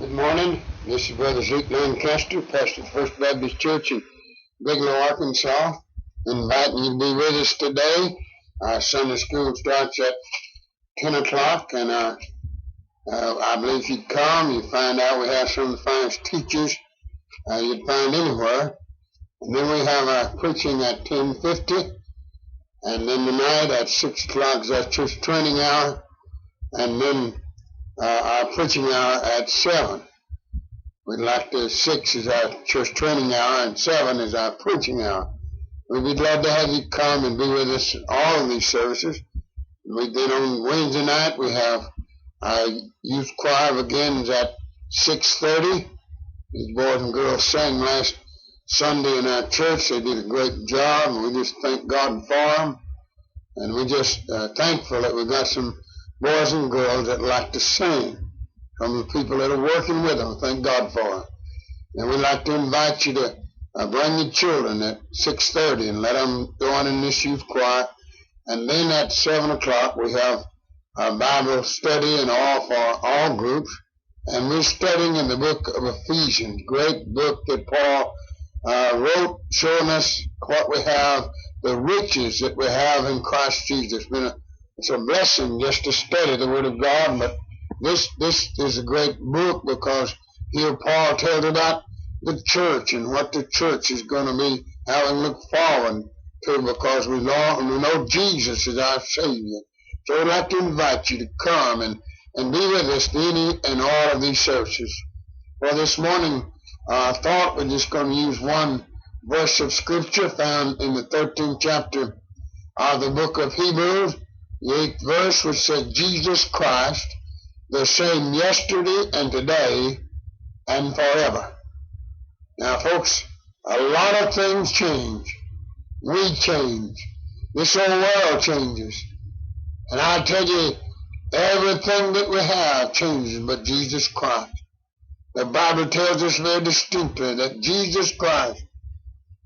Good morning. This is Brother Zeke Lancaster, pastor of First Baptist Church in Bigelow, Arkansas. Inviting you to be with us today. Our Sunday school starts at 10 o'clock, and I believe if you come, you find out we have some of the finest teachers you'd find anywhere. And then we have our preaching at 10:50, and then tonight at 6 o'clock is our church training hour, and then our preaching hour at 7. We'd like to 6 is our church training hour and 7 is our preaching hour. We'd be glad to have you come and be with us in all of these services. And then on Wednesday night we have our youth choir begins at 6:30. These boys and girls sang last Sunday in our church. They did a great job, and we just thank God for them. And we're just thankful that we've got some boys and girls that like to sing. Some of the people that are working with them, thank God for them. And we'd like to invite you to bring your children at 6:30 and let them join in this youth choir. And then at 7 o'clock we have our Bible study and all for all groups. And we're studying in the book of Ephesians, great book that Paul wrote, showing us what we have, the riches that we have in Christ Jesus. It's a blessing just to study the Word of God, but this is a great book because here Paul tells about the church and what the church is going to be having look forward to, because we know Jesus is our Savior. So I'd like to invite you to come and be with us in any and all of these services. Well, this morning I thought we're just going to use one verse of Scripture found in the 13th chapter of the book of Hebrews, the 8th verse, which said, Jesus Christ, the same yesterday and today and forever. Now, folks, a lot of things change. We change. This whole world changes. And I tell you, everything that we have changes but Jesus Christ. The Bible tells us very distinctly that Jesus Christ,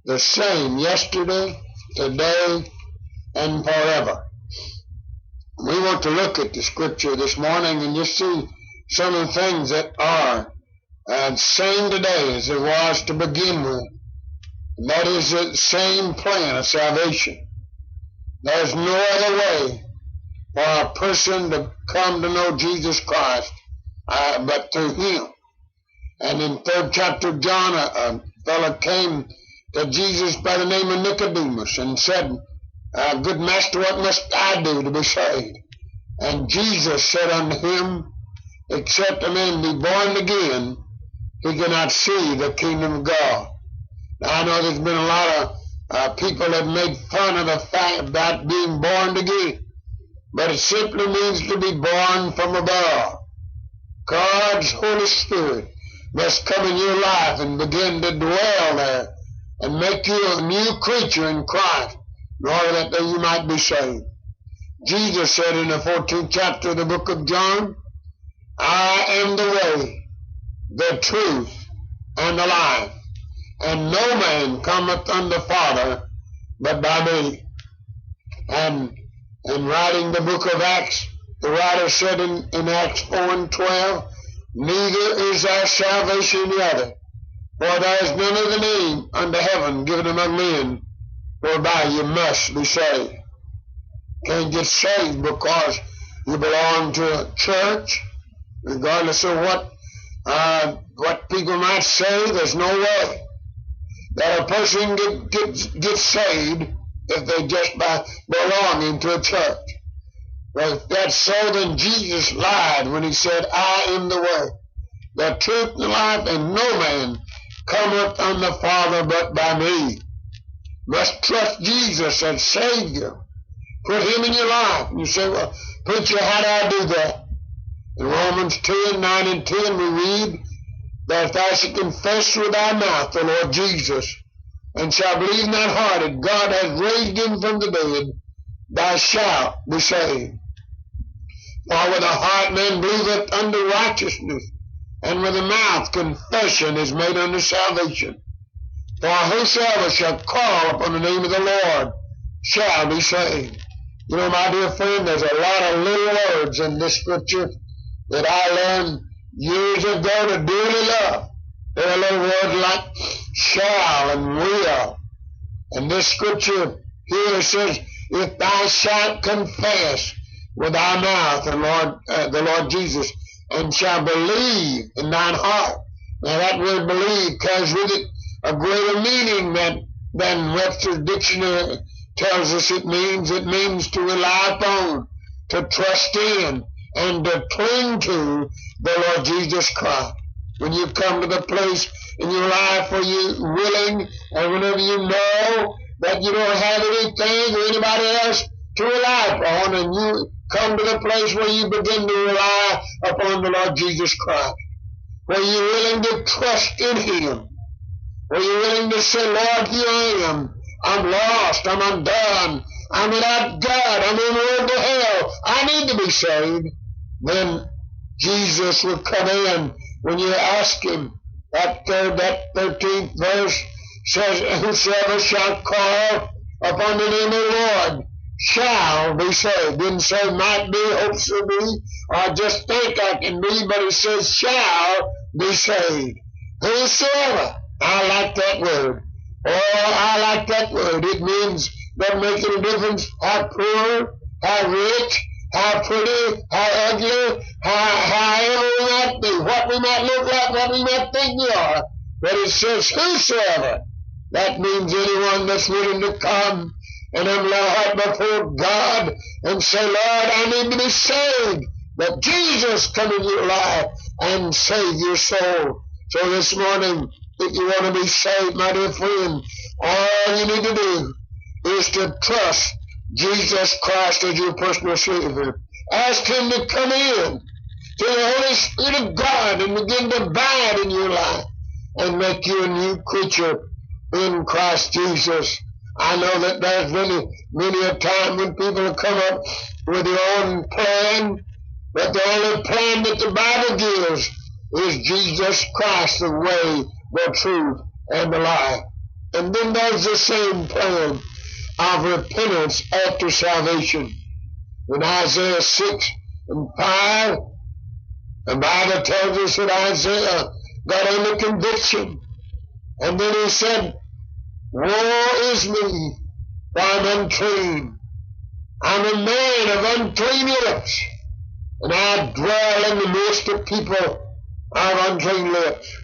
the same yesterday, today, and forever. We want to look at the Scripture this morning and just see some of the things that are the same today as it was to begin with. And that is the same plan of salvation. There's no other way for a person to come to know Jesus Christ but through Him. And in 3rd chapter of John, a fellow came to Jesus by the name of Nicodemus and said, Good Master, what must I do to be saved? And Jesus said unto him, Except a man be born again, he cannot see the kingdom of God. Now, I know there's been a lot of people that made fun of the fact about being born again, but it simply means to be born from above. God's Holy Spirit must come in your life and begin to dwell there and make you a new creature in Christ, in order that you might be saved. Jesus said in the 14th chapter of the book of John, I am the way, the truth, and the life, and no man cometh unto the Father but by me. And in writing the book of Acts, the writer said in Acts 4:12, Neither is there salvation in the other, for there is none other name under heaven given among men whereby you must be saved. Can't get saved because you belong to a church, regardless of what people might say. There's no way that a person gets saved if they just by belonging to a church. But if that's so, then Jesus lied when he said, I am the way, the truth, and the life, and no man cometh unto the Father but by me. Must trust Jesus as Savior. Put Him in your life. And you say, well, preacher, how do I do that? In Romans 10:9-10 we read that if thou shalt confess with thy mouth the Lord Jesus, and shalt believe in thy heart that God hath raised Him from the dead, thou shalt be saved. For with the heart man believeth unto righteousness, and with the mouth confession is made unto salvation. For whosoever shall call upon the name of the Lord shall be saved. You know, my dear friend, there's a lot of little words in this Scripture that I learned years ago to dearly love. There are little words like shall and will. And this scripture here says, if thou shalt confess with thy mouth the Lord Jesus, and shall believe in thine heart. Now that word believe carries with it a greater meaning than Webster's dictionary tells us it means. It means to rely upon, to trust in, and to cling to the Lord Jesus Christ. When you come to the place in your life where you're willing, and whenever you know that you don't have anything or anybody else to rely upon, and you come to the place where you begin to rely upon the Lord Jesus Christ, where you're willing to trust in Him, where you're willing to say, Lord, here I am. I'm lost. I'm undone. I'm without God. I'm on the road to hell. I need to be saved. Then Jesus will come in when you ask Him. That 13th verse says, whosoever shall call upon the name of the Lord shall be saved. Didn't say might be, hopes to be, or just think I can be, but it says shall be saved. Whosoever. I like that word. Oh, I like that word. It means doesn't make any difference how poor, how rich, how pretty, how ugly, however we might be, what we might look like, what we might think we are. But it says whosoever. That means anyone that's willing to come and humble our heart before God and say, Lord, I need to be saved. Let Jesus come into your life and save your soul. So this morning, if you want to be saved, my dear friend, all you need to do is to trust Jesus Christ as your personal Savior. Ask Him to come in to the Holy Spirit of God and begin to abide in your life and make you a new creature in Christ Jesus. I know that there's many a time when people come up with their own plan, but the only plan that the Bible gives is Jesus Christ, the way, the truth, and the life. And then there's the same plan of repentance after salvation. In Isaiah 6 and 5, the Bible tells us that Isaiah got under conviction. And then he said, woe is me, for I'm unclean. I'm a man of unclean lips, and I dwell in the midst of people of unclean lips.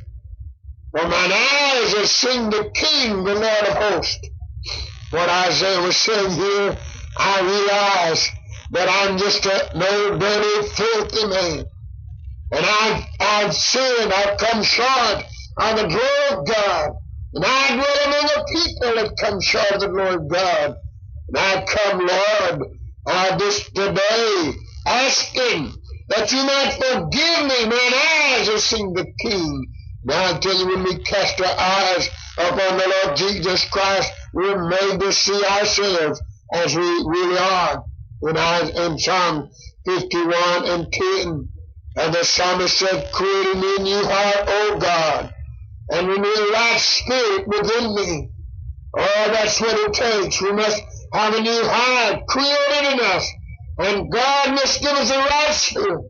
For mine eyes have seen the King, the Lord of hosts. What Isaiah was saying here, I realize that I'm just an old, dirty, filthy man. And I've sinned, I've come short of the glory of God. And I dwell among a people that come short of the glory of God. And I come, Lord, this today, asking that you might forgive me. Mine eyes have seen the King. Now I tell you, when we cast our eyes upon the Lord Jesus Christ, we're made to see ourselves as we really are. In Psalm 51 and 10, and the psalmist said, create in me a new heart, O God, and renew a right spirit within me. Oh, that's what it takes. We must have a new heart created in us, and God must give us a right spirit.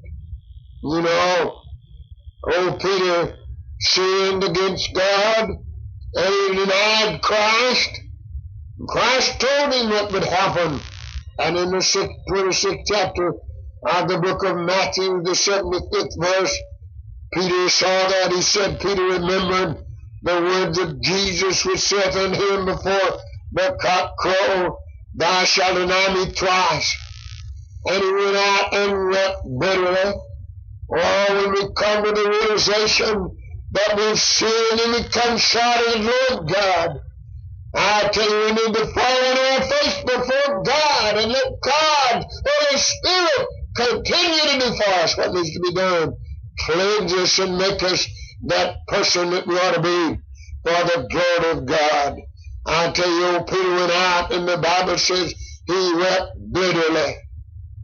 You know, old Peter sinned against God, and he denied Christ. Christ told him what would happen. And in the 26th chapter of the book of Matthew, the 75th verse, Peter saw that. He said, Peter remembered the words of Jesus which saith unto him before the cock crow, thou shalt deny me twice. And he went out and wept bitterly. Oh, when we come to the realization that we've sinned and we come short of the glory of God, I tell you, we need to fall on our face before God and let God, Holy Spirit, continue to do for us what needs to be done. Cleanse us and make us that person that we ought to be for the glory of God. I tell you, old Peter went out, and the Bible says he wept bitterly.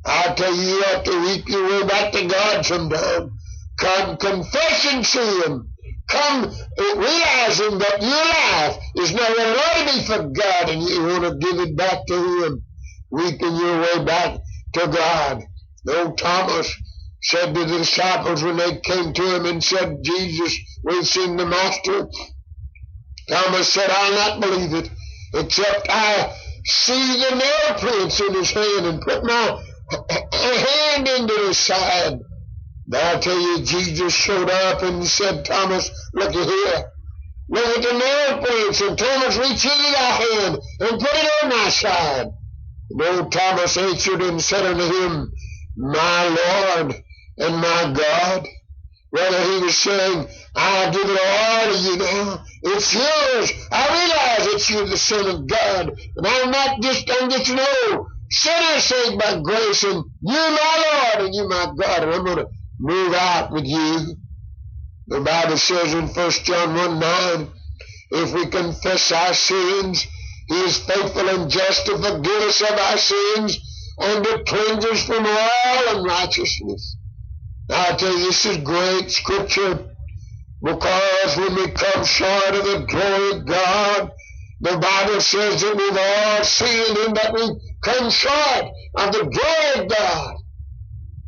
I tell you, you have to weep your way back to God sometime. Come confessing sin. Come realizing that your life is not worthy for God, and you want to give it back to Him. Weeping your way back to God. Old Thomas, said to the disciples when they came to him and said, Jesus, we've seen the Master. Thomas said, I'll not believe it, except I see the nail prints in his hand and put my hand into his side. But I tell you, Jesus showed up and said, Thomas, look here. Look at the nail prints. And Thomas reached into thy hand and put it on my side. And old Thomas answered and said unto him, my Lord and my God. Whether he was saying, I give it all to you now. It's yours. I realize that you're the Son of God. And I'm just an old sinner saved by grace. And you my Lord and you my God. And I'm going to move out with you. The Bible says in 1 John 1:9, if we confess our sins, he is faithful and just to forgive us of our sins and to cleanse us from all unrighteousness. I tell you, this is great scripture, because when we come short of the glory of God, the Bible says that we've all sinned and that we come short of the glory of God.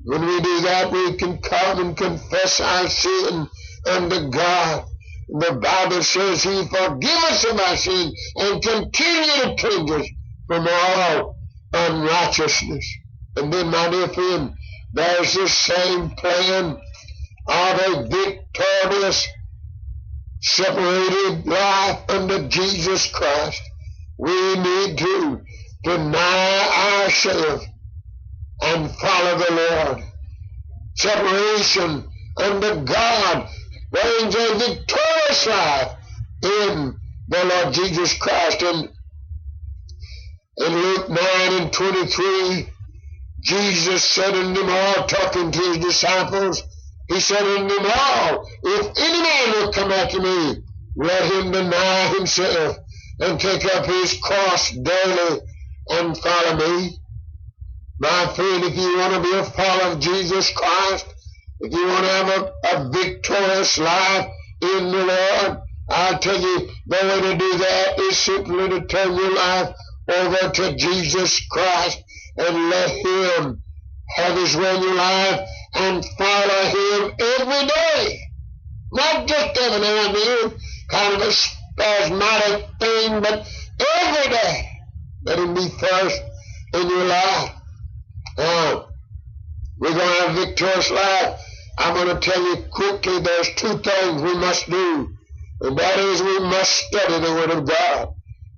When we do that, we can come and confess our sin unto God. The Bible says he forgives us of our sin and continue to cleanse us from all unrighteousness. And then, my dear friend, there's the same plan of a victorious, separated life unto Jesus Christ. We need to deny ourselves and follow the Lord. Separation unto God brings a victorious life in the Lord Jesus Christ. And in Luke 9:23, Jesus said unto them all, talking to his disciples, he said unto them all, if any man will come after me, let him deny himself and take up his cross daily and follow me. My friend, if you want to be a follower of Jesus Christ, if you want to have a victorious life in the Lord, I tell you, the way to do that is simply to turn your life over to Jesus Christ and let him have his way in your life and follow him every day. Not just every now and then, kind of a spasmodic thing, but every day. Let him be first in your life. We're going to have a victorious life. I'm going to tell you quickly, there's two things we must do. And that is, we must study the Word of God.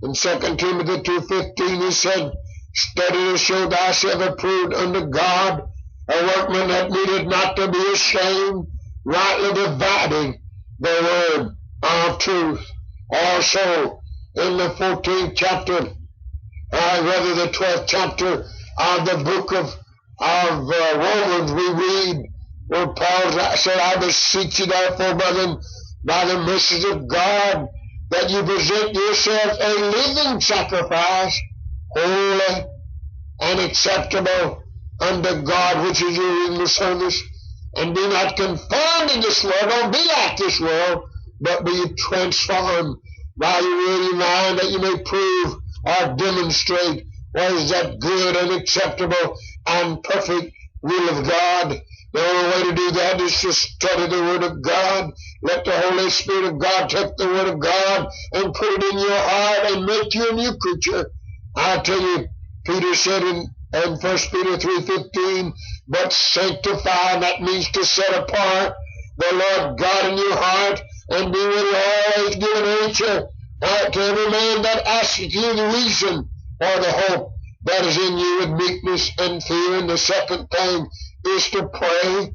In 2 Timothy 2:15, he said, study to show thyself approved unto God, a workman that needeth not to be ashamed, rightly dividing the word of truth. Also, in the 14th chapter, rather the 12th chapter of the book of Romans, we read where Paul said, I beseech you therefore, brethren, by the mercies of God, that you present yourselves a living sacrifice, holy and acceptable unto God, which is your reasonable service. And be not conformed to this world, don't be like this world, but be transformed by your will mind, that you may prove or demonstrate what is that good and acceptable and perfect will of God. The only way to do that is to study the Word of God. Let the Holy Spirit of God take the Word of God and put it in your heart and make you a new creature. I tell you, Peter said in 1 Peter 3:15, but sanctify, that means to set apart the Lord God in your heart, and be ready always give an answer to every man that asketh you the reason for the hope that is in you with meekness and fear. And the second thing is to pray.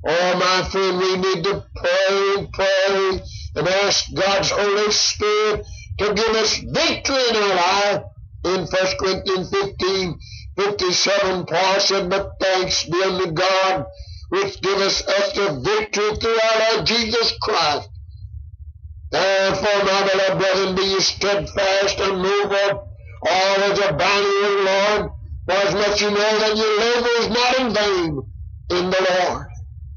Oh, my friend, we need to pray and ask God's Holy Spirit to give us victory in our life. In 1 Corinthians 15:57, Paul said, but thanks be unto God, which giveth us the victory through our Lord Jesus Christ. Therefore, my beloved brethren, be ye steadfast, unmovable, always abounding in the Lord, for as much you know that your labor is not in vain in the Lord.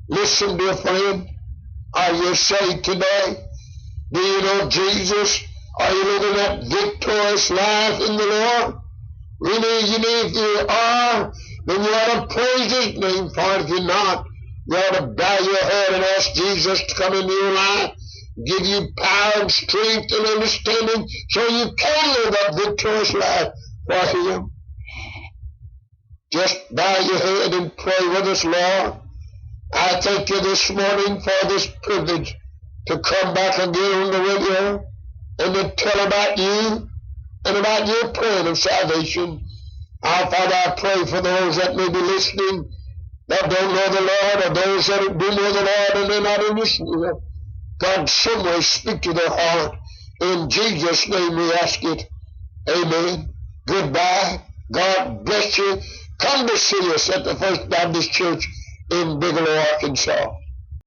Listen, dear friend, are you saved today? Do you know Jesus? Are you living that victorious life in the Lord? Really, if you are, then you ought to praise his name for it. If you're not, You ought to bow your head and ask Jesus to come into your life, give you power and strength and understanding so you can live a victorious life for Him. Just bow your head and pray with us, Lord. I thank you this morning for this privilege to come back again on the radio and to tell about you and about your plan of salvation. Our Father, I pray for those that may be listening that don't know the Lord, or those that do know the Lord and they're not in this world. God, some way speak to their heart. In Jesus' name we ask it. Amen. Goodbye. God bless you. Come to see us at the First Baptist Church in Bigelow, Arkansas.